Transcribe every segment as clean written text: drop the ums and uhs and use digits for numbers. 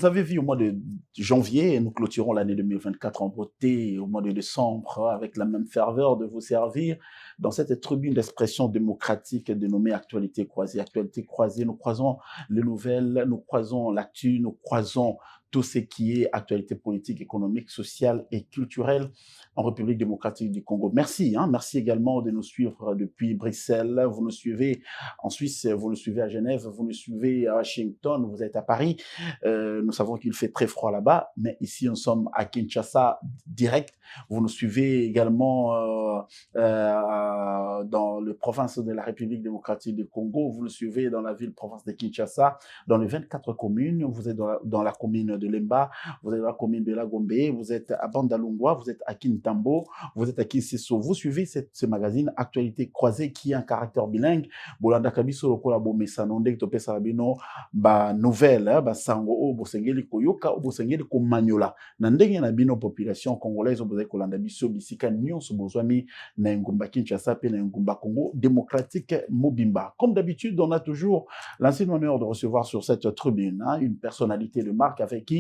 nous avez vu au mois de janvier, nous clôturons l'année 2024 en beauté, au mois de décembre, avec la même ferveur de vous servir dans cette tribune d'expression démocratique dénommée Actualité croisée. Actualité croisée, nous croisons les nouvelles, nous croisons l'actu, nous croisons tout ce qui est actualité politique, économique, sociale et culturelle en République démocratique du Congo. Merci, merci également de nous suivre depuis Bruxelles. Vous nous suivez en Suisse, vous nous suivez à Genève, vous nous suivez à Washington, vous êtes à Paris. Nous savons qu'il fait très froid là-bas, mais ici nous sommes à Kinshasa direct. Vous nous suivez également dans les provinces de la République démocratique du Congo. Vous nous suivez dans la ville-province de Kinshasa, dans les 24 communes. Vous êtes dans la commune de Lemba, vous êtes dans la commune de Lagombe, vous êtes à Bandalungwa, vous êtes à Kintambo, vous êtes à Kinseso. Vous suivez ce magazine Actualité croisée qui a un caractère bilingue. Bolanda kabiso lokola bomesa nonde topesa bino ba nouvelle ba sango o bosengeli koyoka o bosengeli komanyola na ndenge na bino population congolaise obozai kolanda biso bisika nyonso bozwami na ngumba Kinshasa pe na ngumba Congo démocratique Mobimba. Comme d'habitude, on a toujours l'ancien honneur de recevoir sur cette tribune une personnalité de marque avec qui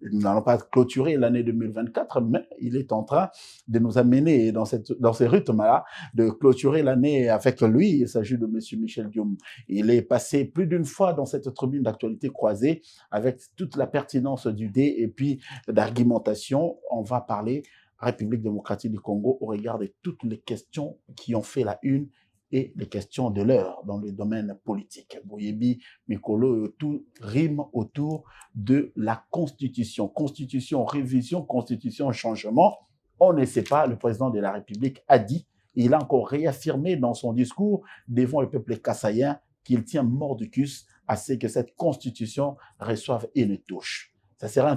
nous n'allons pas clôturer l'année 2024, mais il est en train de nous amener dans ces rythmes-là, de clôturer l'année avec lui. Il s'agit de M. Michel Diom. Il est passé plus d'une fois dans cette tribune d'actualité croisée avec toute la pertinence du dé et puis d'argumentation. On va parler République démocratique du Congo au regard de toutes les questions qui ont fait la une et les questions de l'heure dans le domaine politique. Boyebi, Mikolo, tout rime autour de la Constitution. Constitution, révision, Constitution, changement. On ne sait pas, le président de la République a dit, il a encore réaffirmé dans son discours devant le peuple kassaïen qu'il tient mordicus à ce que cette Constitution reçoive une touche. Ça sera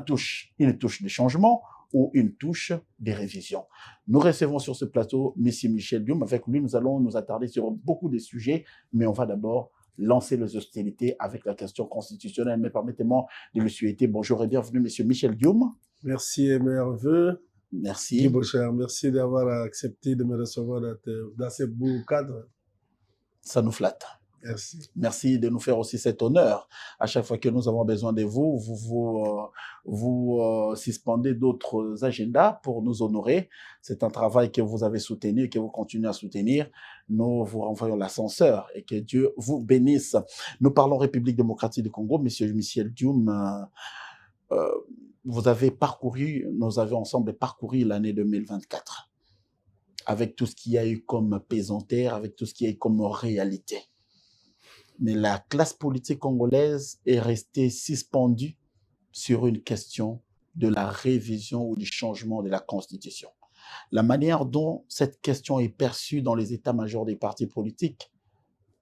une touche de changement ou une touche de révision. Nous recevons sur ce plateau M. Michel Diom. Avec lui, nous allons nous attarder sur beaucoup de sujets, mais on va d'abord lancer les hostilités avec la question constitutionnelle. Mais permettez-moi de lui souhaiter bonjour et bienvenue, M. Michel Diom. Merci, merveilleux. Merci. Guy Bocher, merci d'avoir accepté de me recevoir dans ce beau cadre. Ça nous flatte. Merci. Merci de nous faire aussi cet honneur. À chaque fois que nous avons besoin de vous, vous suspendez d'autres agendas pour nous honorer. C'est un travail que vous avez soutenu et que vous continuez à soutenir. Nous vous renvoyons l'ascenseur et que Dieu vous bénisse. Nous parlons République démocratique du Congo. Monsieur Michel Diom, nous avons ensemble parcouru l'année 2024 avec tout ce qu'il y a eu comme pesanteur, avec tout ce qu'il y a eu comme réalité. Mais la classe politique congolaise est restée suspendue sur une question de la révision ou du changement de la Constitution. La manière dont cette question est perçue dans les états-majors des partis politiques,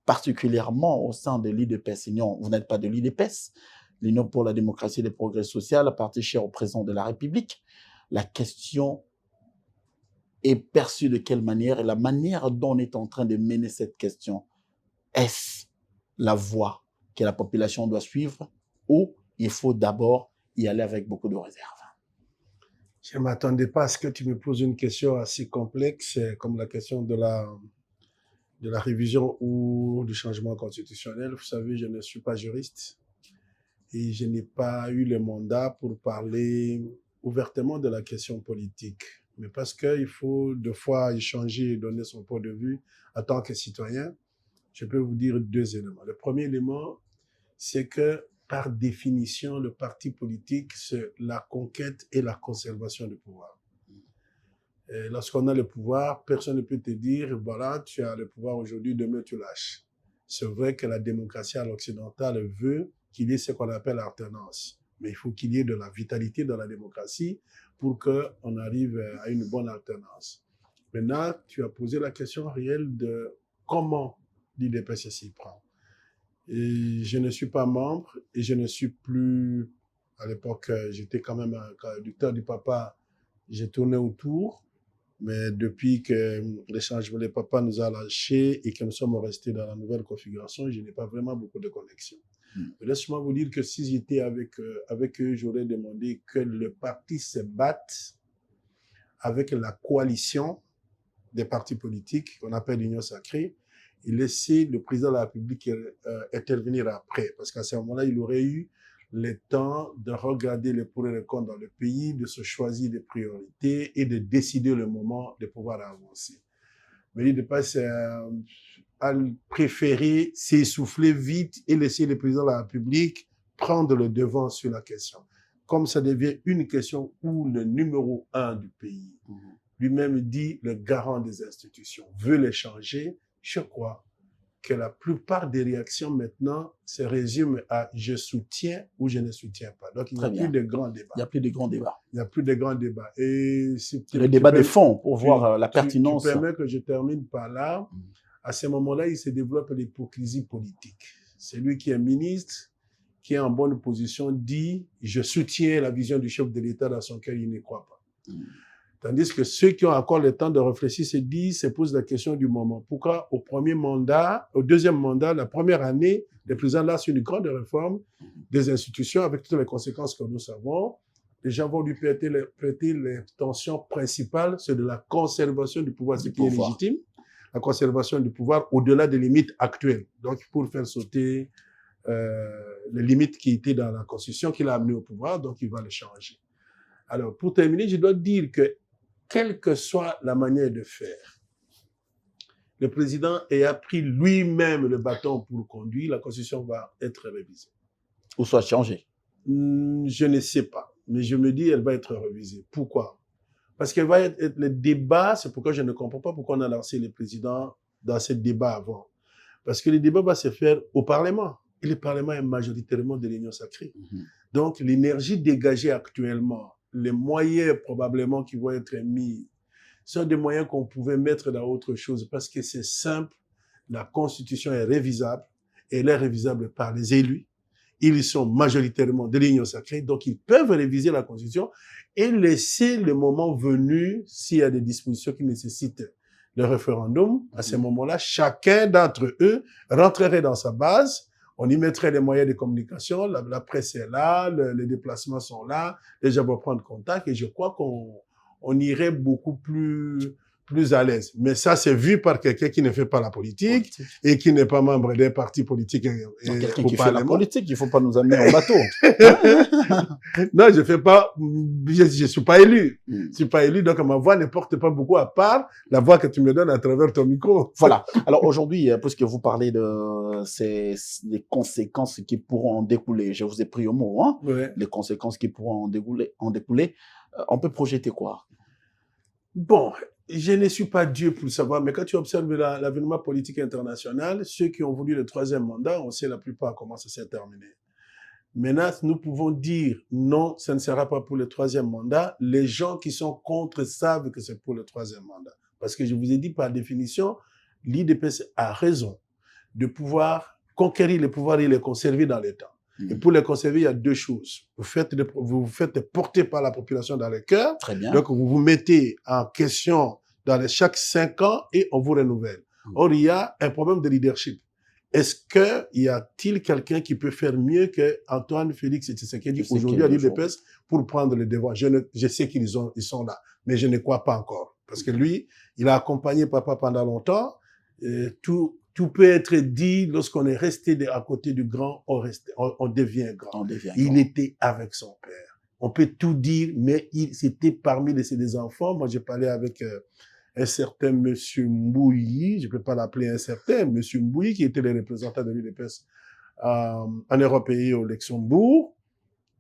particulièrement au sein de l'UDPS, vous n'êtes pas de l'UDPS, l'Union pour la démocratie et le progrès social, le parti cher au président de la République, la question est perçue de quelle manière et la manière dont on est en train de mener cette question, est-ce la voie que la population doit suivre ou il faut d'abord y aller avec beaucoup de réserve? Je ne m'attendais pas à ce que tu me poses une question assez complexe comme la question de la révision ou du changement constitutionnel. Vous savez, je ne suis pas juriste et je n'ai pas eu le mandat pour parler ouvertement de la question politique. Mais parce qu'il faut deux fois échanger et donner son point de vue en tant que citoyen, je peux vous dire deux éléments. Le premier élément, c'est que par définition, le parti politique, c'est la conquête et la conservation du pouvoir. Lorsqu'on a le pouvoir, personne ne peut te dire, voilà, tu as le pouvoir aujourd'hui, demain tu lâches. C'est vrai que la démocratie à l'occidentale veut qu'il y ait ce qu'on appelle l'alternance. Mais il faut qu'il y ait de la vitalité dans la démocratie pour qu'on arrive à une bonne alternance. Maintenant, tu as posé la question réelle de comment l'UDPS s'y prend. Et je ne suis pas membre et je ne suis plus, à l'époque, j'étais quand même un traducteur du papa, j'ai tourné autour, mais depuis que le changement de papa nous a lâchés et que nous sommes restés dans la nouvelle configuration, je n'ai pas vraiment beaucoup de connexion. Laisse-moi vous dire que si j'étais avec eux, j'aurais demandé que le parti se batte avec la coalition des partis politiques qu'on appelle l'Union sacrée et laisser le président de la République intervenir après. Parce qu'à ce moment-là, il aurait eu le temps de regarder les pour et les contre dans le pays, de se choisir des priorités et de décider le moment de pouvoir avancer. Mais il ne pas à préférer s'essouffler vite et laisser le président de la République prendre le devant sur la question. Comme ça devient une question où le numéro 1 du pays, lui-même dit le garant des institutions, veut les changer, je crois que la plupart des réactions maintenant se résument à « je soutiens » ou « je ne soutiens pas ». Donc, il n'y a plus de grands débats. Il n'y a plus de grands débats. Il n'y a plus de grands débats. Et le débat de fond pour voir la pertinence. Tu permets que je termine par là. À ce moment-là, il se développe l'hypocrisie politique. Celui qui est ministre, qui est en bonne position, dit « je soutiens la vision du chef de l'État dans son cœur, il n'y croit pas ». Tandis que ceux qui ont encore le temps de réfléchir se posent la question du moment. Pourquoi au premier mandat, au deuxième mandat, la première année, le président lance une grande réforme des institutions avec toutes les conséquences que nous savons. Les gens vont lui prêter l'intention principale, c'est de la conservation du pouvoir, ce qui est légitime, la conservation du pouvoir au-delà des limites actuelles. Donc, pour faire sauter les limites qui étaient dans la Constitution qu'il a amené au pouvoir, donc il va les changer. Alors, pour terminer, je dois dire que quelle que soit la manière de faire, le président ayant pris lui-même le bâton pour conduire, la Constitution va être révisée. Ou soit changée. Je ne sais pas, mais je me dis elle va être révisée. Pourquoi? Parce qu'elle va être le débat, c'est pourquoi je ne comprends pas pourquoi on a lancé le président dans ce débat avant. Parce que le débat va se faire au Parlement. Et le Parlement est majoritairement de l'Union sacrée. Donc, l'énergie dégagée actuellement, les moyens probablement qui vont être mis sont des moyens qu'on pouvait mettre dans autre chose parce que c'est simple, la Constitution est révisable et elle est révisable par les élus. Ils sont majoritairement de l'Union sacrée, donc ils peuvent réviser la Constitution et laisser le moment venu, s'il y a des dispositions qui nécessitent le référendum, à ce moment-là, chacun d'entre eux rentrerait dans sa base. On y mettrait les moyens de communication, la presse est là, les déplacements sont là, les gens vont prendre contact et je crois qu'on irait beaucoup plus à l'aise. Mais ça, c'est vu par quelqu'un qui ne fait pas la politique et qui n'est pas membre d'un parti politique. Quelqu'un qui fait la politique, il ne faut pas nous amener en bateau. Non, je fais pas, je suis pas élu. Je suis pas élu, donc ma voix ne porte pas beaucoup à part la voix que tu me donnes à travers ton micro. Voilà. Alors aujourd'hui, puisque vous parlez de des conséquences qui pourront en découler, je vous ai pris au mot, hein, les conséquences qui pourront en découler, on peut projeter quoi? Bon, je ne suis pas Dieu pour le savoir, mais quand tu observes l'avènement politique international, ceux qui ont voulu le troisième mandat, on sait la plupart comment ça s'est terminé. Maintenant, nous pouvons dire non, ça ne sera pas pour le troisième mandat. Les gens qui sont contre savent que c'est pour le troisième mandat. Parce que je vous ai dit par définition, l'IDPS a raison de pouvoir conquérir le pouvoir et le conserver dans le temps. Et pour les conserver, il y a deux choses. Vous vous faites porter par la population dans le cœur. Très bien. Donc, vous vous mettez en question chaque 5 ans et on vous renouvelle. Or, il y a un problème de leadership. Est-ce qu'il y a-t-il quelqu'un qui peut faire mieux que Antoine Félix Tshisekedi aujourd'hui à l'IDPS pour prendre le devant? Je sais qu'ils sont là, mais je ne crois pas encore. Parce que lui, il a accompagné papa pendant longtemps. Tout peut être dit lorsqu'on est resté à côté du grand, on devient grand. Il était avec son père. On peut tout dire, mais c'était parmi ses enfants. Moi, j'ai parlé avec un certain monsieur Mbouyi, je ne peux pas l'appeler un certain, monsieur Mbouyi, qui était le représentant de l'UDPS en Europe et au Luxembourg,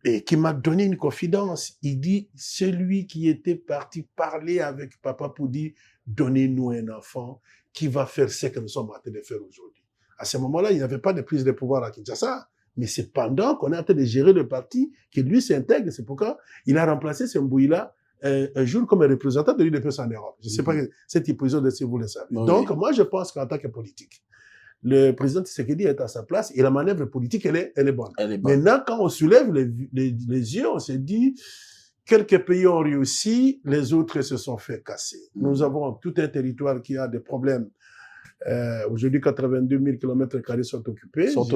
et qui m'a donné une confidence. Il dit, celui qui était parti parler avec papa pour dire, donnez-nous un enfant qui va faire ce que nous sommes en train de faire aujourd'hui. À ce moment-là, il n'y avait pas de prise de pouvoir à Kinshasa, mais c'est pendant qu'on est en train de gérer le parti que lui s'intègre. C'est pourquoi il a remplacé ce Mbouyi-là un jour comme représentant de l'UDPS en Europe. Je ne sais pas cette épisode si vous le savez. Oui. Donc, moi, je pense qu'en tant que politique, le président Tshisekedi est à sa place et la manœuvre politique, elle est bonne. Maintenant, quand on soulève les yeux, on se dit, quelques pays ont réussi, les autres se sont fait casser. Nous avons tout un territoire qui a des problèmes. Aujourd'hui, 82 000 km² sont occupés. Sont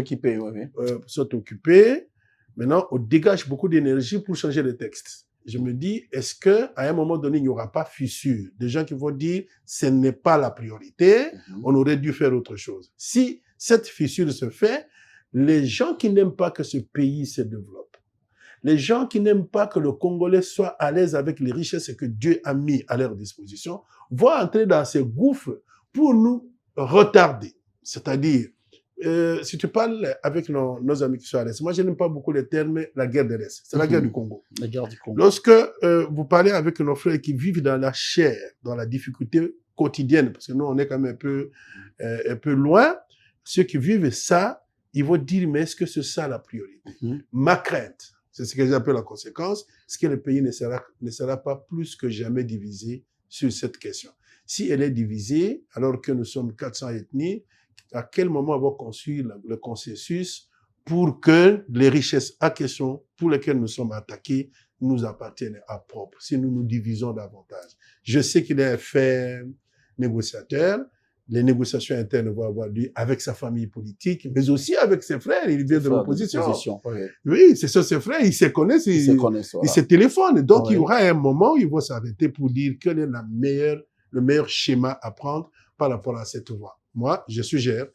occupés. Maintenant, on dégage beaucoup d'énergie pour changer les textes. Je me dis, est-ce qu'à un moment donné, il n'y aura pas fissure? Des gens qui vont dire, ce n'est pas la priorité, on aurait dû faire autre chose. Si cette fissure se fait, les gens qui n'aiment pas que ce pays se développe, les gens qui n'aiment pas que le Congolais soit à l'aise avec les richesses que Dieu a mis à leur disposition, vont entrer dans ces gouffres pour nous retarder. C'est-à-dire, si tu parles avec nos amis qui sont à l'Est, moi je n'aime pas beaucoup le terme la guerre de l'Est, c'est la guerre du Congo. La guerre du Congo. Lorsque vous parlez avec nos frères qui vivent dans la chair, dans la difficulté quotidienne, parce que nous on est quand même un peu loin, ceux qui vivent ça, ils vont dire mais est-ce que c'est ça la priorité? Ma crainte, c'est ce que j'appelle la conséquence, c'est que le pays ne sera pas plus que jamais divisé sur cette question. Si elle est divisée, alors que nous sommes 400 ethnies, à quel moment on va construire le consensus pour que les richesses à question pour lesquelles nous sommes attaqués nous appartiennent à propre, si nous nous divisons davantage. Je sais qu'il est un fait négociateur, les négociations internes vont avoir lieu avec sa famille politique, mais aussi avec ses frères, il vient de l'opposition. Oui, c'est ça, ses frères, ils se connaissent, ils se téléphonent. Donc, il y aura un moment où ils vont s'arrêter pour dire quel est le meilleur schéma à prendre par rapport à cette voie. Moi, je suggère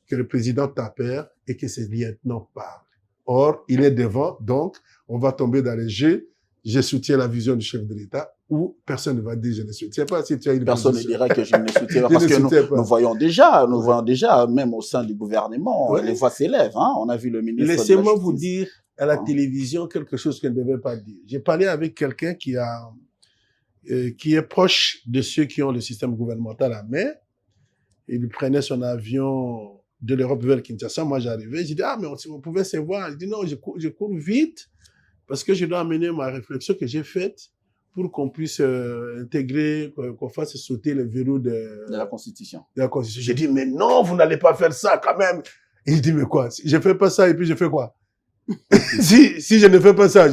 que le président Tapper et que ses lieutenants parlent. Or, il est devant, donc, on va tomber dans les jeux. Je soutiens la vision du chef de l'État ou personne ne va dire je ne soutiens pas. Si tu as une personne ne dira que je ne soutiens pas parce que nous voyons déjà, même au sein du gouvernement, les voix s'élèvent. Hein? On a vu le ministre. Laissez-moi vous dire à la télévision quelque chose que je ne devais pas dire. J'ai parlé avec quelqu'un qui est proche de ceux qui ont le système gouvernemental à main. Il prenait son avion de l'Europe vers Kinshasa. Moi, j'arrivais. J'ai dit, mais on pouvait se voir. Il dit, non, je cours vite parce que je dois amener ma réflexion que j'ai faite pour qu'on puisse intégrer, qu'on fasse sauter le verrou de la Constitution. J'ai dit, mais non, vous n'allez pas faire ça quand même. Il dit, mais quoi? Je fais pas ça et puis je fais quoi? si je ne fais pas ça,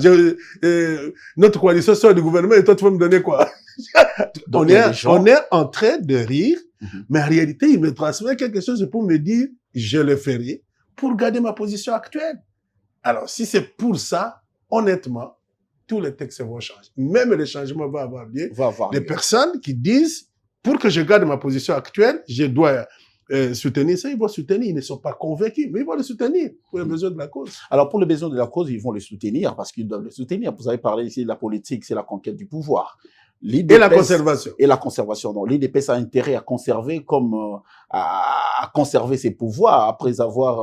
notre coalition sort du gouvernement et toi, tu vas me donner quoi? On est en train de rire, mais en réalité, il me transmet quelque chose pour me dire, je le ferai pour garder ma position actuelle. Alors, si c'est pour ça, honnêtement, tous les textes vont changer. Même le changement va avoir lieu. Des personnes qui disent, pour que je garde ma position actuelle, je dois soutenir ça, ils vont soutenir. Ils ne sont pas convaincus, mais ils vont le soutenir pour les besoins de la cause. Alors, pour les besoins de la cause, ils vont le soutenir parce qu'ils doivent le soutenir. Vous avez parlé ici de la politique, c'est la conquête du pouvoir. Et la conservation. Et la conservation. Donc, l'IDPS a intérêt à conserver à conserver ses pouvoirs après avoir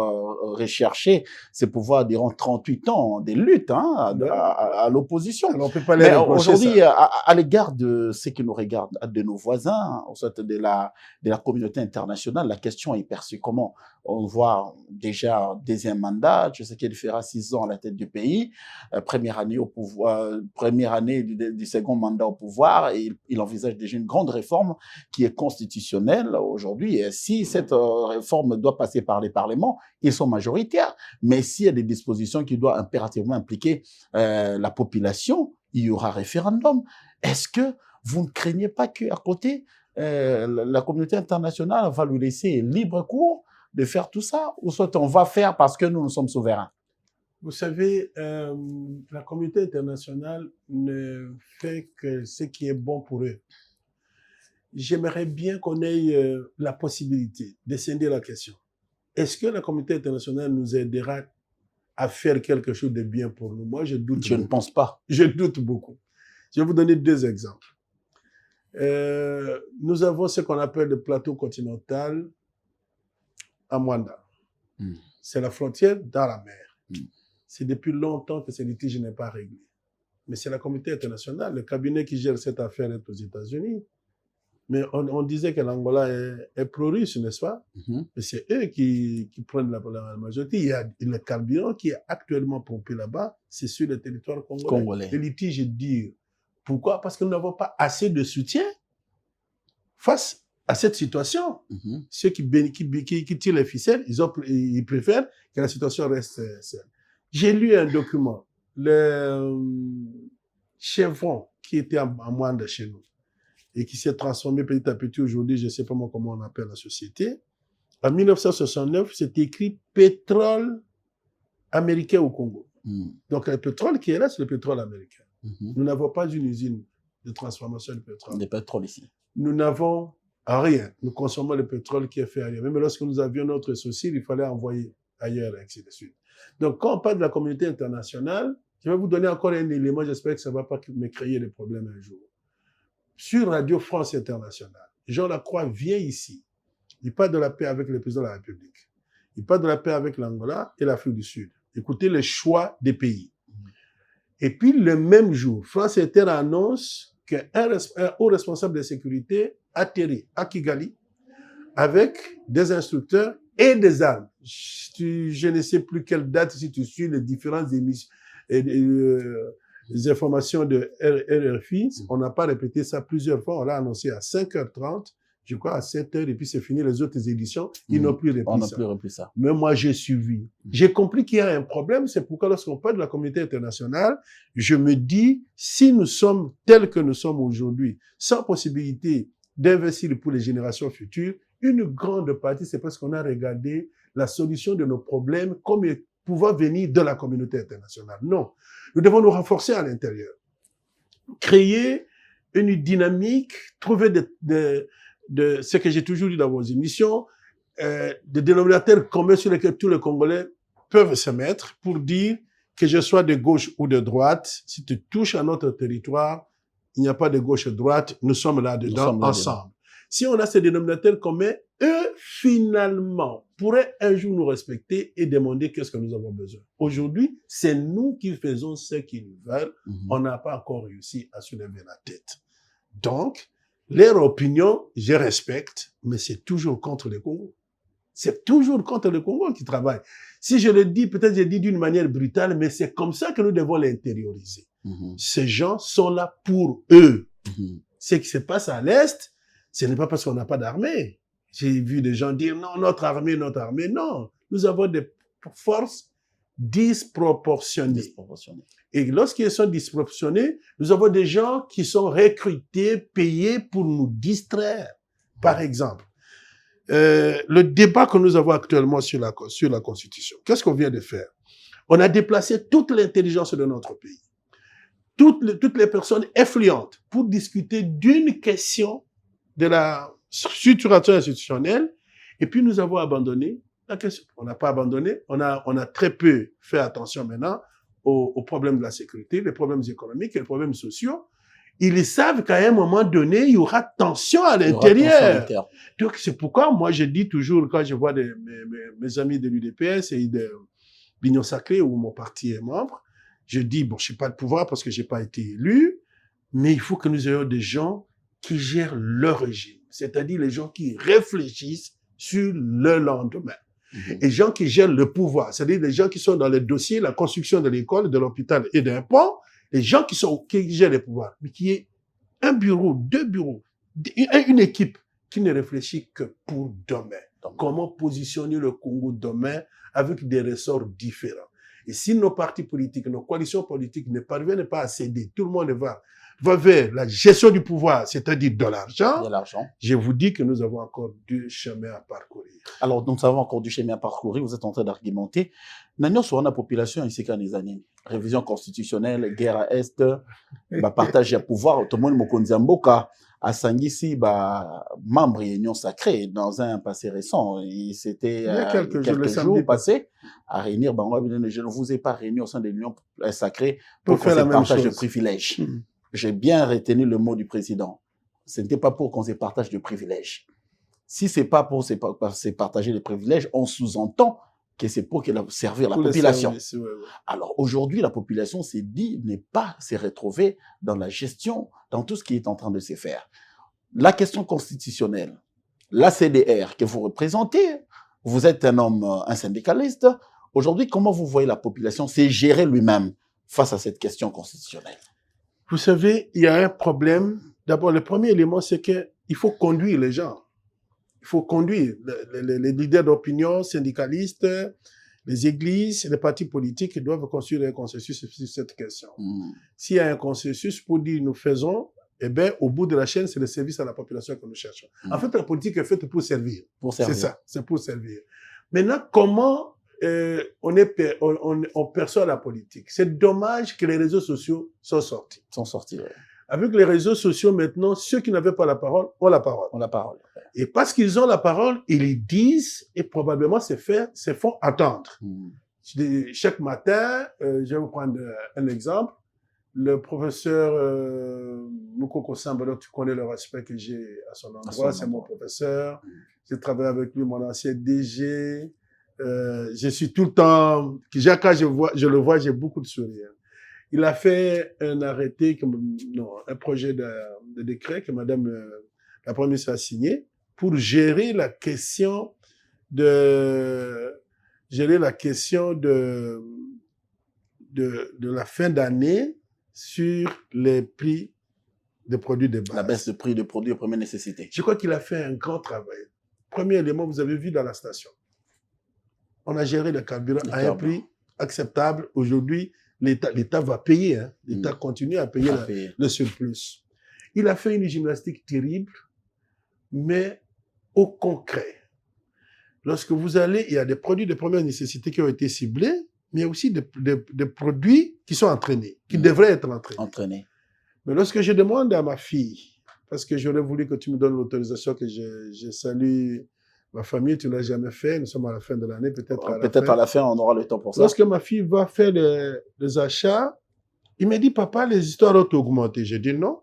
recherché ses pouvoirs durant 38 ans des luttes à l'opposition. Alors, on peut pas mais aujourd'hui, à l'égard de ce qui nous regarde, de nos voisins, au sein de la communauté internationale, la question est perçue comment? On voit déjà un deuxième mandat, je sais qu'il fera 6 ans à la tête du pays, première année au pouvoir, première année du second mandat au pouvoir, et il envisage déjà une grande réforme qui est constitutionnelle aujourd'hui. Et si cette réforme doit passer par les parlements, ils sont majoritaires. Mais s'il y a des dispositions qui doivent impérativement impliquer la population, il y aura référendum. Est-ce que vous ne craignez pas qu'à côté, la communauté internationale va lui laisser libre cours de faire tout ça, ou soit on va faire parce que nous sommes souverains? Vous savez, la communauté internationale ne fait que ce qui est bon pour eux. J'aimerais bien qu'on ait la possibilité de scinder la question. Est-ce que la communauté internationale nous aidera à faire quelque chose de bien pour nous? Moi, je doute. Je ne pense pas. Je doute beaucoup. Je vais vous donner 2 exemples. Nous avons ce qu'on appelle le plateau continental à Mwanda. C'est la frontière dans la mer. C'est depuis longtemps que ce litige n'est pas réglé. Mais c'est la communauté internationale. Le cabinet qui gère cette affaire est aux États-Unis. Mais on disait que l'Angola est pro-russe, n'est-ce pas? Mais c'est eux qui prennent la majorité. Il y a le carburant qui est actuellement pompé là-bas, c'est sur le territoire congolais. Le litige dure. Pourquoi? Parce que nous n'avons pas assez de soutien face à cette situation. Ceux qui tirent les ficelles, ils préfèrent que la situation reste seule. J'ai lu un document, le chevron qui était à Mwanda chez nous et qui s'est transformé petit à petit aujourd'hui, je ne sais pas moi comment on appelle la société. En 1969, c'était écrit pétrole américain au Congo. Donc le pétrole qui est là, c'est le pétrole américain. Nous n'avons pas une usine de transformation de pétrole. De pétrole ici. Nous n'avons rien. Nous consommons le pétrole qui est fait ailleurs. Même lorsque nous avions notre souci, il fallait envoyer. ailleurs, et ainsi de suite. Donc, quand on parle de la communauté internationale, je vais vous donner encore un élément, j'espère que ça ne va pas me créer des problèmes un jour. Sur Radio France Internationale, Jean Lacroix vient ici. Il parle de la paix avec le président de la République. Il parle de la paix avec l'Angola et l'Afrique du Sud. Écoutez les choix des pays. Et puis, le même jour, France Inter annonce qu'un haut responsable de sécurité atterrit à Kigali avec des instructeurs et des armes. Je ne sais plus quelle date, si tu suis les différentes émissions, les informations de RFI. On n'a pas répété ça plusieurs fois. On l'a annoncé à 5h30, je crois à 7h, et puis c'est fini les autres éditions. Ils n'ont plus repris ça. Mais moi, j'ai suivi. J'ai compris qu'il y a un problème. C'est pourquoi lorsqu'on parle de la communauté internationale, je me dis, si nous sommes tels que nous sommes aujourd'hui, sans possibilité d'investir pour les générations futures, une grande partie, c'est parce qu'on a regardé la solution de nos problèmes comme pouvant venir de la communauté internationale. Non. Nous devons nous renforcer à l'intérieur. Créer une dynamique, trouver ce que j'ai toujours dit dans vos émissions, des dénominateurs communs sur lesquels tous les Congolais peuvent se mettre pour dire que je sois de gauche ou de droite, si tu touches à notre territoire, il n'y a pas de gauche et de droite, nous sommes là-dedans ensemble. Si on a ces dénominateurs communs, eux, finalement, pourraient un jour nous respecter et demander qu'est-ce que nous avons besoin. Aujourd'hui, c'est nous qui faisons ce qu'ils veulent. On n'a pas encore réussi à soulever la tête. Donc, leur opinion, je respecte, mais c'est toujours contre le Congo. C'est toujours contre le Congo qui travaille. Si je le dis, peut-être je le dis d'une manière brutale, mais c'est comme ça que nous devons l'intérioriser. Ces gens sont là pour eux. Ce qui se passe à l'Est, ce n'est pas parce qu'on n'a pas d'armée. J'ai vu des gens dire, non, notre armée. Non, nous avons des forces disproportionnées. Et lorsqu'elles sont disproportionnées, nous avons des gens qui sont recrutés, payés pour nous distraire. Par exemple, le débat que nous avons actuellement sur la Constitution, qu'est-ce qu'on vient de faire? On a déplacé toute l'intelligence de notre pays, toutes les personnes influentes pour discuter d'une question de la structuration institutionnelle, et puis nous avons abandonné la question. On n'a pas abandonné, on a très peu fait attention maintenant aux problèmes de la sécurité, les problèmes économiques et les problèmes sociaux. Ils savent qu'à un moment donné, il y aura tension à l'intérieur. Donc c'est pourquoi moi je dis toujours, quand je vois mes amis de l'UDPS et de l'Union Sacrée où mon parti est membre, je dis, bon, je n'ai pas de pouvoir parce que je n'ai pas été élu, mais il faut que nous ayons des gens qui gèrent le régime, c'est-à-dire les gens qui réfléchissent sur le lendemain. Et gens qui gèrent le pouvoir, c'est-à-dire les gens qui sont dans les dossiers, la construction de l'école, de l'hôpital et d'un pont, les gens qui gèrent le pouvoir, mais qui est un bureau, deux bureaux, une équipe qui ne réfléchit que pour demain. Comment positionner le Congo demain avec des ressorts différents. Et si nos partis politiques, nos coalitions politiques ne parviennent pas à céder, tout le monde va vers la gestion du pouvoir, c'est-à-dire de l'argent. Je vous dis que nous avons encore du chemin à parcourir. Alors, nous avons encore du chemin à parcourir. Vous êtes en train d'argumenter. Nous sommes la population ici quand les années. Révision constitutionnelle, guerre à Est, partage de pouvoir. Tout le monde Mokonzamboka a Sangisi, membre de l'Union Sacrée dans un passé récent. C'était quelques jours passés à réunir. Je ne vous ai pas réuni au sein de l'Union Sacrée pour faire le partage de privilèges. J'ai bien retenu le mot du président. Ce n'était pas pour qu'on se partage de privilèges. Si c'est pas pour se partager les privilèges, on sous-entend que c'est pour servir la population. Alors aujourd'hui, la population s'est dit ne pas se retrouver dans la gestion, dans tout ce qui est en train de se faire. La question constitutionnelle, la CDR que vous représentez, vous êtes un syndicaliste. Aujourd'hui, comment vous voyez la population se gérer lui-même face à cette question constitutionnelle? Vous savez, il y a un problème. D'abord, le premier élément, c'est qu'il faut conduire les gens. Il faut conduire les leaders d'opinion, syndicalistes, les églises, les partis politiques doivent construire un consensus sur cette question. S'il y a un consensus pour dire nous faisons, eh bien, au bout de la chaîne, c'est le service à la population que nous cherchons. En fait, la politique est faite pour servir. C'est ça, c'est pour servir. Maintenant, comment on perçoit la politique? C'est dommage que les réseaux sociaux soient sortis. Ouais. Avec les réseaux sociaux maintenant, ceux qui n'avaient pas la parole ont la parole. On a la parole. Et parce qu'ils ont la parole, ils les disent et probablement se font attendre. Chaque matin, je vais vous prendre un exemple. Le professeur Moukoko Sambalo, tu connais le respect que j'ai à son endroit, c'est mon professeur. J'ai travaillé avec lui, mon ancien DG. Je suis tout le temps, quand je le vois, j'ai beaucoup de sourires. Il a fait un arrêté, un projet de décret que Madame la Première ministre a signé pour gérer la question de la fin d'année sur les prix des produits de base. La baisse de prix de produits de première nécessité. Je crois qu'il a fait un grand travail. Premier élément, vous avez vu dans la station. On a géré le carburant à un prix acceptable. Aujourd'hui, l'État va payer. Hein. L'État continue à payer le surplus. Il a fait une gymnastique terrible, mais au concret. Lorsque vous allez, il y a des produits de première nécessité qui ont été ciblés, mais il y a aussi des produits qui sont entraînés, qui devraient être entraînés. Mais lorsque je demande à ma fille, parce que j'aurais voulu que tu me donnes l'autorisation, que je salue ma famille, tu ne l'as jamais fait, nous sommes à la fin de l'année, peut-être à la fin, on aura le temps pour ça. Lorsque ma fille va faire les achats, il me dit, papa, les histoires ont augmenté. J'ai dit non,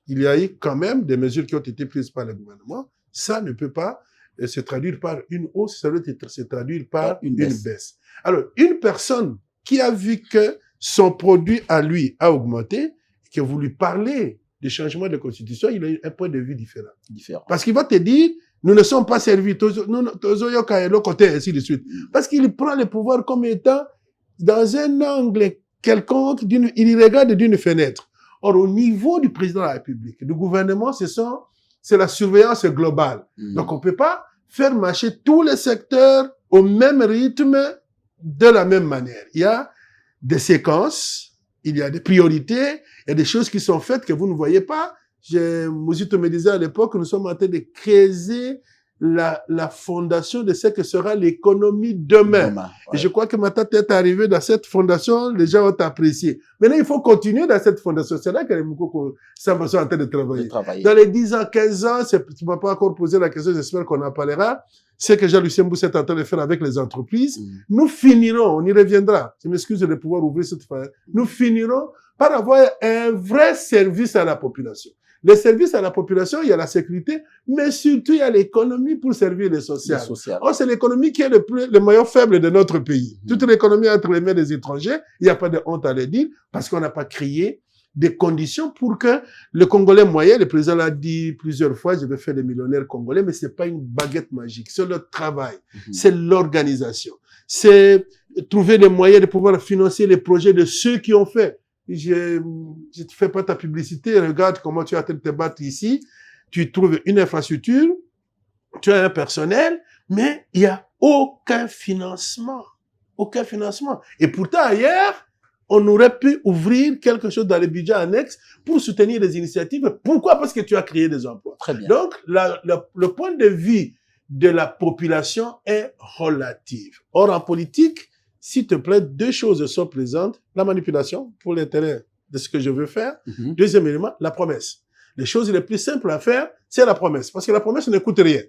il y a eu quand même des mesures qui ont été prises par le gouvernement. Ça ne peut pas se traduire par une hausse, ça doit se traduire par une baisse. Alors, une personne qui a vu que son produit à lui a augmenté, que vous lui parlez des changements de constitution, il a un point de vue différent. Parce qu'il va te dire, nous ne sommes pas servis, ainsi de suite. Parce qu'il prend le pouvoir comme étant dans un angle quelconque, il regarde d'une fenêtre. Or, au niveau du président de la République, du gouvernement, c'est la surveillance globale. Donc, on ne peut pas faire marcher tous les secteurs au même rythme, de la même manière. Il y a des séquences, il y a des priorités, il y a des choses qui sont faites que vous ne voyez pas. Mouzito me disait à l'époque, nous sommes en train de creuser la fondation de ce que sera l'économie demain. Et je crois que ma tête est arrivée dans cette fondation, les gens ont apprécié. Maintenant, il faut continuer dans cette fondation. C'est là que les Moukoko sont en train de travailler. Dans les 10 ans, 15 ans, tu ne m'as pas encore posé la question, j'espère qu'on en parlera. C'est que Jean-Lucien Bousse est en train de faire avec les entreprises. Nous finirons, on y reviendra. Je m'excuse de pouvoir ouvrir cette phase. Nous finirons par avoir un vrai service à la population. Les services à la population, il y a la sécurité, mais surtout il y a l'économie pour servir les sociales. Or, c'est l'économie qui est le maillon faible de notre pays. Toute l'économie entre les mains des étrangers, il n'y a pas de honte à le dire, parce qu'on n'a pas créé des conditions pour que le Congolais moyen, le président l'a dit plusieurs fois, je vais faire des millionnaires congolais, mais c'est pas une baguette magique, c'est le travail, c'est l'organisation, c'est trouver les moyens de pouvoir financer les projets de ceux qui ont fait. Je ne fais pas ta publicité, regarde comment tu as train de te battre ici, tu trouves une infrastructure, tu as un personnel, mais il n'y a aucun financement. Aucun financement. Et pourtant, ailleurs, on aurait pu ouvrir quelque chose dans les budgets annexes pour soutenir des initiatives. Pourquoi? Parce que tu as créé des emplois. Très bien. Donc, le point de vue de la population est relatif. Or, en politique, s'il te plaît, deux choses sont présentes. La manipulation pour l'intérêt de ce que je veux faire. Deuxième élément, la promesse. Les choses les plus simples à faire, c'est la promesse. Parce que la promesse ne coûte rien.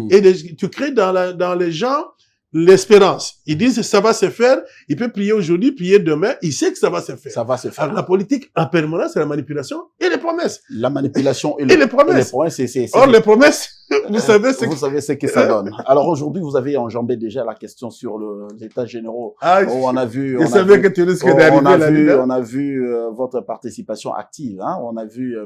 Et tu crées dans les gens l'espérance. Ils disent ça va se faire. Il peut prier aujourd'hui, prier demain. Il sait que ça va se faire. Ça va se faire. Alors, la politique en permanence, c'est la manipulation et les promesses. La manipulation et les promesses. Or, les promesses, vous savez ce que ça donne. Alors aujourd'hui, vous avez enjambé déjà la question sur les états généraux. On a vu. Je savais que tu risquais d'arriver là. On a vu votre participation active. Hein. On a vu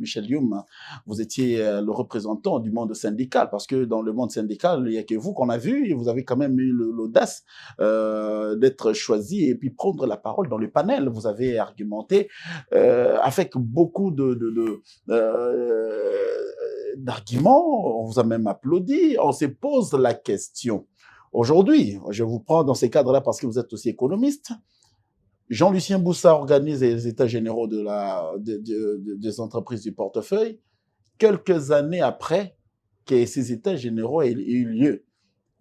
Michel Youm. Vous étiez le représentant du monde syndical, parce que dans le monde syndical, il n'y a que vous qu'on a vu. Et vous avez quand même eu l'audace d'être choisi et puis prendre la parole dans le panel. Vous avez argumenté avec beaucoup d'arguments, on vous a même applaudi, on se pose la question. Aujourd'hui, je vous prends dans ces cadres-là parce que vous êtes aussi économiste. Jean-Lucien Boussa organise les états généraux des entreprises du portefeuille quelques années après que ces états généraux aient eu lieu.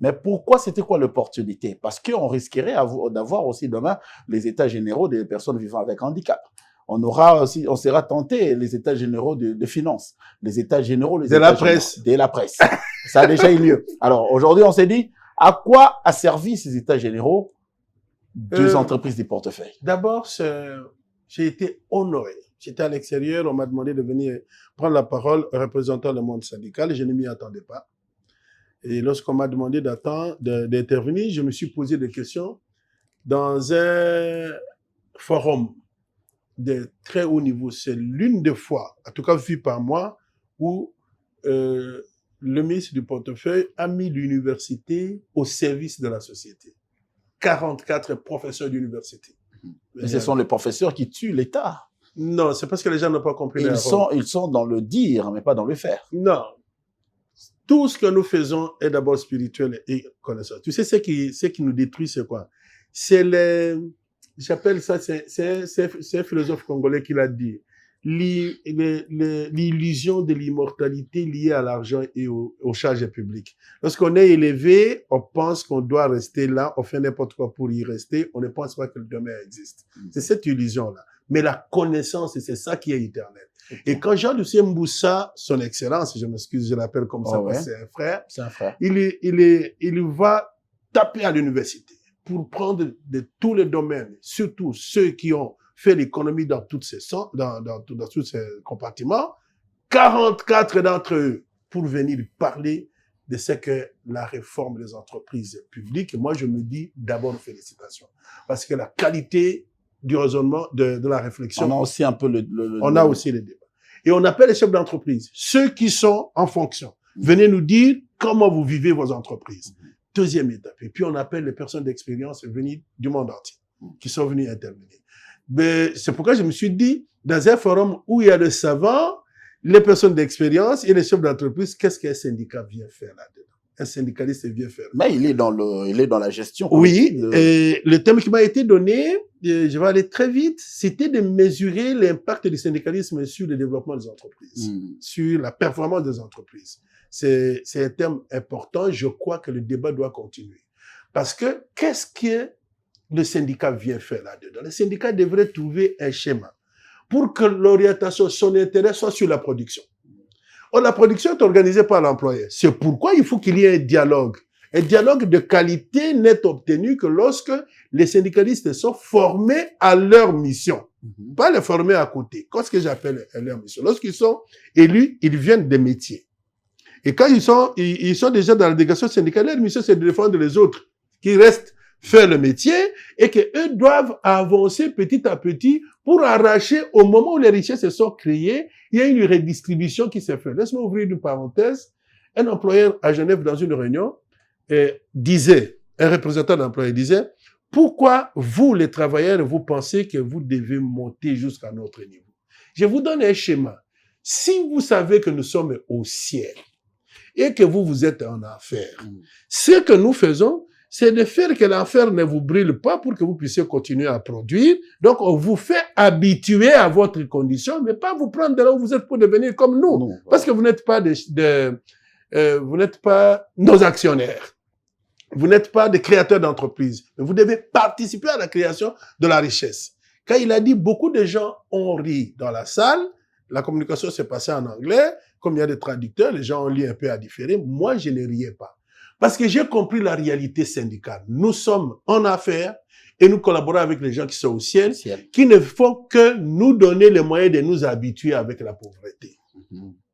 Mais pourquoi? C'était quoi l'opportunité? Parce qu'on risquerait d'avoir aussi demain les états généraux des personnes vivant avec handicap. on sera tenté les états généraux de finances, les états généraux de la presse. De la presse. Ça a déjà eu lieu. Alors, aujourd'hui, on s'est dit, à quoi a servi ces états généraux des entreprises du portefeuille? D'abord, j'ai été honoré. J'étais à l'extérieur, on m'a demandé de venir prendre la parole représentant le monde syndical, je ne m'y attendais pas. Et lorsqu'on m'a demandé d'intervenir, je me suis posé des questions dans un forum de très haut niveau. C'est l'une des fois, en tout cas vu par moi, où le ministre du portefeuille a mis l'université au service de la société. 44 professeurs d'université. Mais ce sont les professeurs qui tuent l'État. Non, c'est parce que les gens n'ont pas compris. Ils sont dans le dire, mais pas dans le faire. Non. Tout ce que nous faisons est d'abord spirituel et connaissance. Tu sais, ce qui nous détruit, c'est quoi? C'est j'appelle ça, c'est un philosophe congolais qui l'a dit. L'illusion de l'immortalité liée à l'argent et aux charges publiques. Lorsqu'on est élevé, on pense qu'on doit rester là, on fait n'importe quoi pour y rester, on ne pense pas que le demain existe. C'est cette illusion-là. Mais la connaissance, c'est ça qui est éternel. Et quand Jean-Lucien Mboussa, son excellence, je m'excuse, je l'appelle comme ça parce que c'est un frère. C'est un frère. Il va taper à l'université pour prendre de tous les domaines, surtout ceux qui ont fait l'économie dans tous ces compartiments, 44 d'entre eux pour venir parler de ce que la réforme des entreprises publiques. Et moi, je me dis d'abord félicitations. Parce que la qualité du raisonnement, de la réflexion. On a aussi un peu on a aussi les débats. Et on appelle les chefs d'entreprise, ceux qui sont en fonction. Venez nous dire comment vous vivez vos entreprises. Deuxième étape. Et puis on appelle les personnes d'expérience venues du monde entier, qui sont venues intervenir. Mais c'est pourquoi je me suis dit, dans un forum où il y a des savants, les personnes d'expérience et les chefs d'entreprise, qu'est-ce qu'un syndicat vient faire là-dedans? Un syndicaliste vient faire. Mais il est dans la gestion. Oui, et le thème qui m'a été donné, je vais aller très vite, c'était de mesurer l'impact du syndicalisme sur le développement des entreprises, sur la performance des entreprises. C'est un thème important, je crois que le débat doit continuer. Parce que qu'est-ce que le syndicat vient faire là-dedans? Le syndicat devrait trouver un schéma pour que l'orientation, son intérêt soit sur la production. Or, la production est organisée par l'employeur. C'est pourquoi il faut qu'il y ait un dialogue. Un dialogue de qualité n'est obtenu que lorsque les syndicalistes sont formés à leur mission. Pas les former à côté. Qu'est-ce que j'appelle leur mission? Lorsqu'ils sont élus, ils viennent des métiers. Et quand ils sont déjà dans la délégation syndicale, leur mission, c'est de défendre les autres qui restent faire le métier et que eux doivent avancer petit à petit pour arracher au moment où les richesses se sont créées, il y a une redistribution qui s'est faite. Laisse-moi ouvrir une parenthèse. Un employeur à Genève dans une réunion disait, un représentant d'employeur disait, pourquoi vous, les travailleurs, vous pensez que vous devez monter jusqu'à notre niveau? Je vous donne un schéma. Si vous savez que nous sommes au ciel et que vous êtes en enfer, ce que nous faisons, c'est de faire que l'enfer ne vous brûle pas pour que vous puissiez continuer à produire. Donc, on vous fait habituer à votre condition, mais pas vous prendre de là où vous êtes pour devenir comme nous. Non, parce que vous n'êtes pas vous n'êtes pas nos actionnaires. Vous n'êtes pas des créateurs d'entreprises. Vous devez participer à la création de la richesse. Quand il a dit, beaucoup de gens ont ri dans la salle, la communication s'est passée en anglais, comme il y a des traducteurs, les gens ont lu un peu à différer. Moi, je ne riais pas. Parce que j'ai compris la réalité syndicale. Nous sommes en affaires et nous collaborons avec les gens qui sont au ciel, qui ne font que nous donner les moyens de nous habituer avec la pauvreté.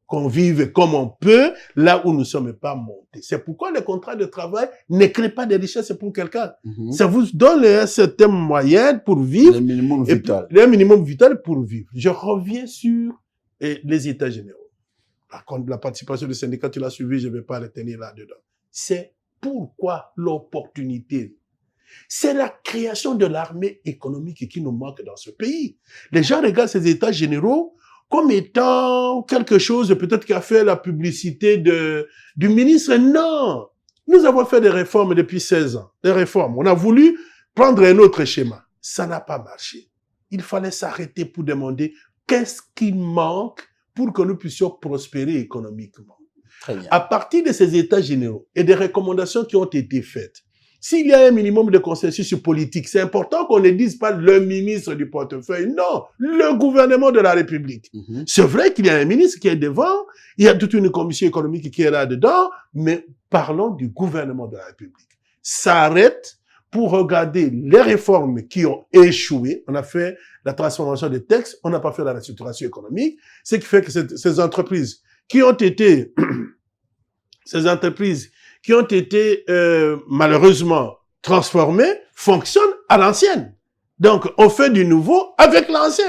Qu'on vive comme on peut, là où nous ne sommes pas montés. C'est pourquoi le contrat de travail ne crée pas de richesse pour quelqu'un. Ça vous donne un certain moyen pour vivre. Le minimum vital. Le minimum vital pour vivre. Je reviens sur les états généraux. Par contre, la participation du syndicat, tu l'as suivi, je ne vais pas le tenir là-dedans. C'est pourquoi l'opportunité. C'est la création de l'armée économique qui nous manque dans ce pays. Les gens regardent ces états généraux comme étant quelque chose peut-être qui a fait la publicité du ministre. Non! Nous avons fait des réformes depuis 16 ans. Des réformes. On a voulu prendre un autre schéma. Ça n'a pas marché. Il fallait s'arrêter pour demander qu'est-ce qui manque pour que nous puissions prospérer économiquement. Très bien. À partir de ces états généraux et des recommandations qui ont été faites, s'il y a un minimum de consensus politique, c'est important qu'on ne dise pas le ministre du portefeuille. Non, le gouvernement de la République. C'est vrai qu'il y a un ministre qui est devant, il y a toute une commission économique qui est là-dedans, mais parlons du gouvernement de la République. S'arrête pour regarder les réformes qui ont échoué. On a fait la transformation des textes, on n'a pas fait la restructuration économique, ce qui fait que ces entreprises qui ont été malheureusement transformées fonctionnent à l'ancienne. Donc, on fait du nouveau avec l'ancien.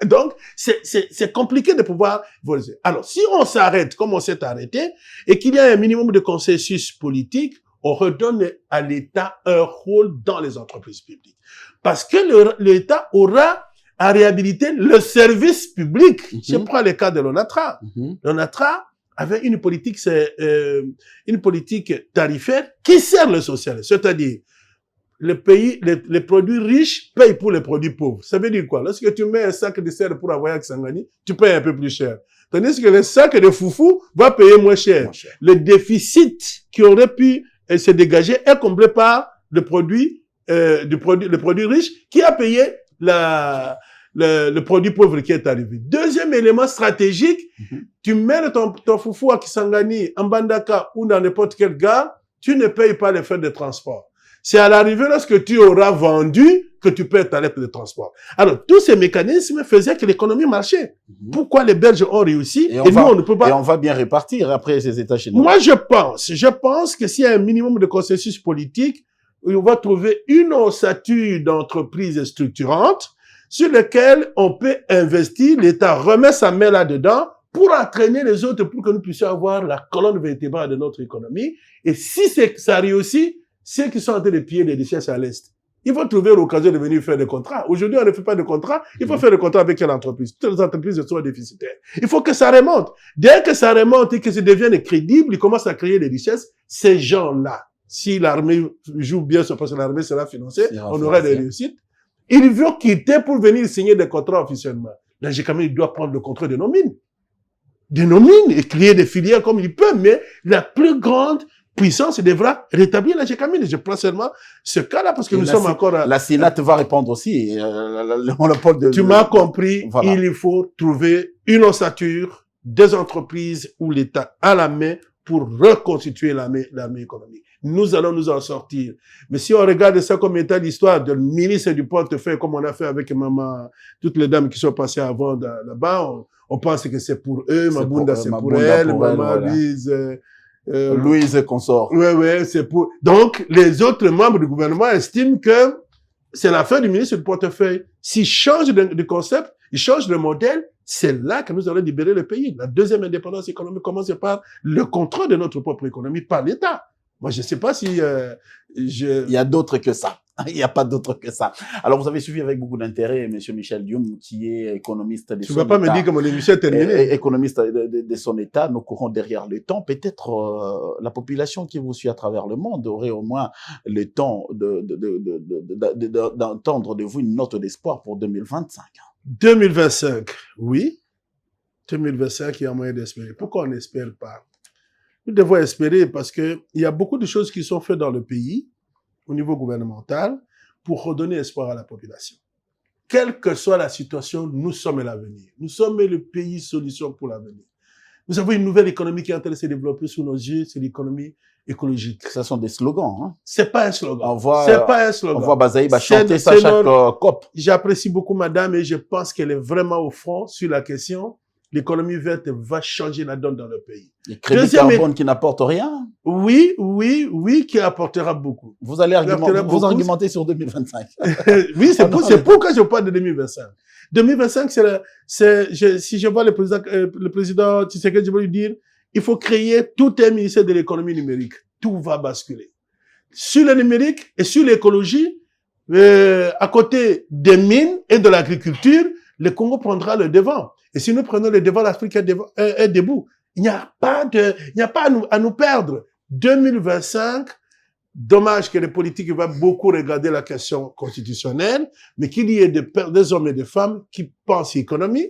Donc, c'est compliqué de pouvoir voler. Alors, si on s'arrête comme on s'est arrêté et qu'il y a un minimum de consensus politique, on redonne à l'État un rôle dans les entreprises publiques. Parce que l'État aura à réhabiliter le service public. Je prends le cas de l'ONATRA. L'ONATRA avait une politique tarifaire qui sert le social. C'est-à-dire, les produits riches payent pour les produits pauvres. Ça veut dire quoi? Lorsque tu mets un sac de sel pour envoyer à Kisangani, tu payes un peu plus cher. Tandis que le sac de foufou va payer moins cher. Le déficit qui aurait pu se dégager est comblé par le produit riche qui a payé le produit pauvre qui est arrivé. Deuxième élément stratégique, tu mets ton foufou à Kisangani, en Bandaka ou dans n'importe quelle gare, tu ne payes pas les frais de transport. C'est à l'arrivée, lorsque tu auras vendu, que tu payes ta lettre de transport. Alors, tous ces mécanismes faisaient que l'économie marchait. Pourquoi les Belges ont réussi et nous, on ne peut pas... Et on va bien répartir après ces États chez nous. Moi, je pense que s'il y a un minimum de consensus politique, on va trouver une ossature d'entreprises structurantes sur lesquelles on peut investir, l'État remet sa main là-dedans pour entraîner les autres, pour que nous puissions avoir la colonne vertébrale de notre économie. Et si ça réussit, ceux qui sont en train de piller les richesses à l'Est, ils vont trouver l'occasion de venir faire des contrats. Aujourd'hui, on ne fait pas de contrats. Il faut faire des contrats avec quelle entreprise? Toutes les entreprises sont déficitaires. Il faut que ça remonte. Dès que ça remonte et que ça devienne crédible, ils commencent à créer des richesses. Ces gens-là, si l'armée joue bien, parce que l'armée sera financée, on aura des réussites. Ils vont quitter pour venir signer des contrats officiellement. La GCAMI doit prendre le contrôle de nos mines. Et créer des filières comme il peut, mais la plus grande puissance devra rétablir la GCAMI. Je prends seulement ce cas-là parce que nous sommes encore... La Sénat va répondre aussi. Tu m'as compris. Voilà. Il faut trouver une ossature des entreprises où l'État a la main pour reconstituer l'armée économique. Nous allons nous en sortir. Mais si on regarde ça comme étant l'histoire du ministre du portefeuille, comme on a fait avec toutes les dames qui sont passées avant là-bas, on pense que c'est pour eux, Mabunda c'est pour elle, Maman Louise... Louise consort. Ouais, c'est pour... Donc, les autres membres du gouvernement estiment que c'est l'affaire du ministre du portefeuille. S'il change de concept, il change de modèle, c'est là que nous allons libérer le pays. La deuxième indépendance économique commence par le contrôle de notre propre économie par l'État. Moi, je ne sais pas si Il y a d'autres que ça. Il n'y a pas d'autre que ça. Alors, vous avez suivi avec beaucoup d'intérêt M. Michel Dioum, qui est économiste de son État. Tu ne vas pas me dire que mon émission est terminée. Économiste de son État, nous courons derrière le temps. Peut-être la population qui vous suit à travers le monde aurait au moins le temps d'entendre de vous une note d'espoir pour 2025. 2025, oui. 2025, il y a moyen d'espérer. Pourquoi on n'espère pas? Nous devons espérer parce que il y a beaucoup de choses qui sont faites dans le pays, au niveau gouvernemental, pour redonner espoir à la population. Quelle que soit la situation, nous sommes l'avenir. Nous sommes le pays solution pour l'avenir. Nous avons une nouvelle économie qui est en train de se développer sous nos yeux, c'est l'économie écologique. Ce sont des slogans, hein? C'est pas un slogan. C'est pas un slogan. On voit Bazaïba chanter ça chaque COP. J'apprécie beaucoup madame et je pense qu'elle est vraiment au front sur la question. L'économie verte va changer la donne dans le pays. Les crédits carbone qui n'apportent rien? Oui, qui apportera beaucoup. Vous allez argumenter sur 2025. Oui, c'est pourquoi je parle de 2025. 2025, si je vois le président Tshisekedi, je veux lui dire, il faut créer tout un ministère de l'économie numérique. Tout va basculer. Sur le numérique et sur l'écologie, à côté des mines et de l'agriculture, le Congo prendra le devant. Et si nous prenons le devant, l'Afrique est debout. Il n'y a pas à nous perdre. 2025, dommage que les politiques vont beaucoup regarder la question constitutionnelle, mais qu'il y ait des hommes et des femmes qui pensent économie.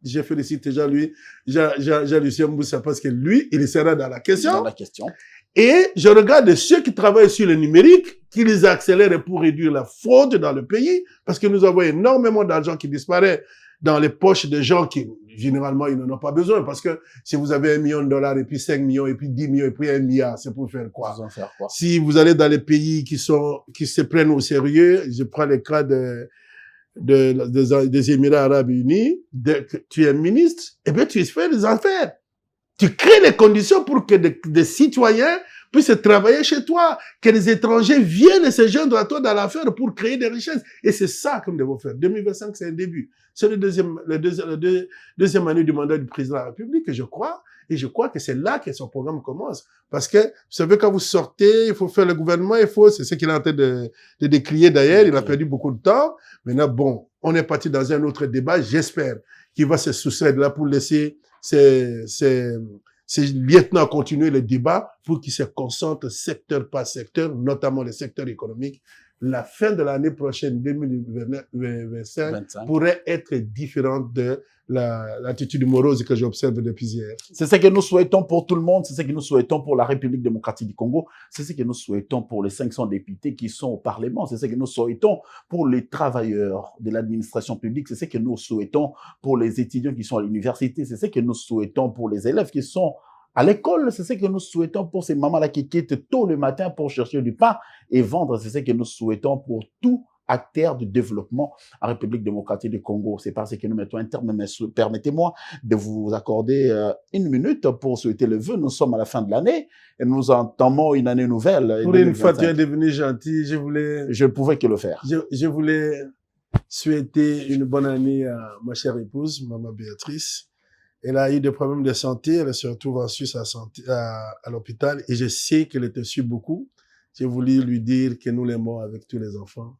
Je félicite Jean-Lucien Mboussa parce que lui, il sera dans la question. Et je regarde ceux qui travaillent sur le numérique, qui les accélèrent pour réduire la fraude dans le pays, parce que nous avons énormément d'argent qui disparaît dans les poches des gens qui, généralement, ils n'en ont pas besoin. Parce que si vous avez $1 million, et puis 5 millions, et puis 10 millions, et puis 1 milliard, c'est pour faire quoi? Si vous allez dans les pays qui se prennent au sérieux, je prends le cas des Émirats Arabes Unis, tu es ministre, et bien tu fais des affaires. Tu crées les conditions pour que des citoyens puissent travailler chez toi, que les étrangers viennent se joindre à toi dans l'affaire pour créer des richesses. Et c'est ça que nous devons faire. 2025, c'est un début. C'est la deuxième année du mandat du président de la République, je crois. Et je crois que c'est là que son programme commence. Parce que, vous savez, quand vous sortez, il faut faire le gouvernement, c'est ce qu'il est en train de décrier d'ailleurs. Il a perdu beaucoup de temps. Maintenant, bon, on est parti dans un autre débat. J'espère qu'il va se soustraire de là pour laisser ces lieutenants continuer le débat pour qu'ils se concentrent secteur par secteur, notamment le secteur économique. La fin de l'année prochaine, 2025, pourrait être différente de l'attitude morose que j'observe depuis hier. C'est ce que nous souhaitons pour tout le monde, c'est ce que nous souhaitons pour la République démocratique du Congo, c'est ce que nous souhaitons pour les 500 députés qui sont au Parlement, c'est ce que nous souhaitons pour les travailleurs de l'administration publique, c'est ce que nous souhaitons pour les étudiants qui sont à l'université, c'est ce que nous souhaitons pour les élèves qui sont à l'école, c'est ce que nous souhaitons pour ces mamans-là qui quittent tôt le matin pour chercher du pain et vendre, c'est ce que nous souhaitons pour tout acteur du développement en République démocratique du Congo. C'est parce que nous mettons un terme, mais permettez-moi de vous accorder 1 minute pour souhaiter le vœu. Nous sommes à la fin de l'année et nous entamons une année nouvelle. Pour une fois, tu es devenu gentil. Je ne pouvais que le faire. Je voulais souhaiter une bonne année à ma chère épouse, Maman Béatrice. Elle a eu des problèmes de santé. Elle se retrouve en Suisse à l'hôpital et je sais qu'elle te suit beaucoup. J'ai voulu lui dire que nous l'aimons avec tous les enfants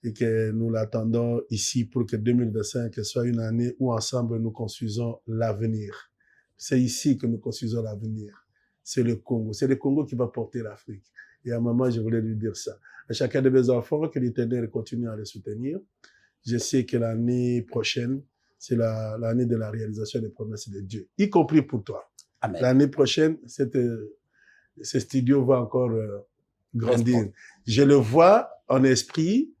et que nous l'attendons ici pour que 2025 soit une année où ensemble nous construisons l'avenir. C'est ici que nous construisons l'avenir. C'est le Congo. C'est le Congo qui va porter l'Afrique. Et à maman, je voulais lui dire ça. À chacun de mes enfants, que l'Éternel continue à les soutenir. Je sais que l'année prochaine, c'est l'année de la réalisation des promesses de Dieu, y compris pour toi. Amen. L'année prochaine, ce studio va encore grandir. Je le vois en esprit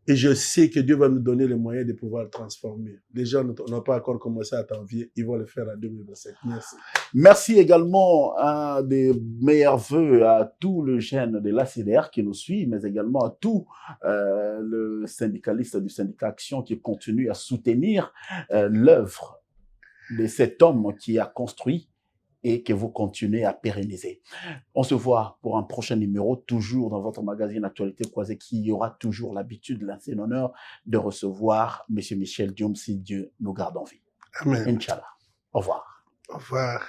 et je sais que Dieu va nous donner les moyens de pouvoir le transformer. Les gens n'ont pas encore commencé à t'envier, ils vont le faire en 2027. Merci. Merci également à des meilleurs vœux à tout le jeune de l'ACDR qui nous suit, mais également à tout le syndicaliste du syndicat Action qui continue à soutenir l'œuvre de cet homme qui a construit et que vous continuez à pérenniser. On se voit pour un prochain numéro, toujours dans votre magazine Actualité Croisée, qui aura toujours l'habitude, l'ancien honneur de recevoir M. Michel Diom, si Dieu nous garde en vie. Amen. Inch'Allah. Au revoir. Au revoir.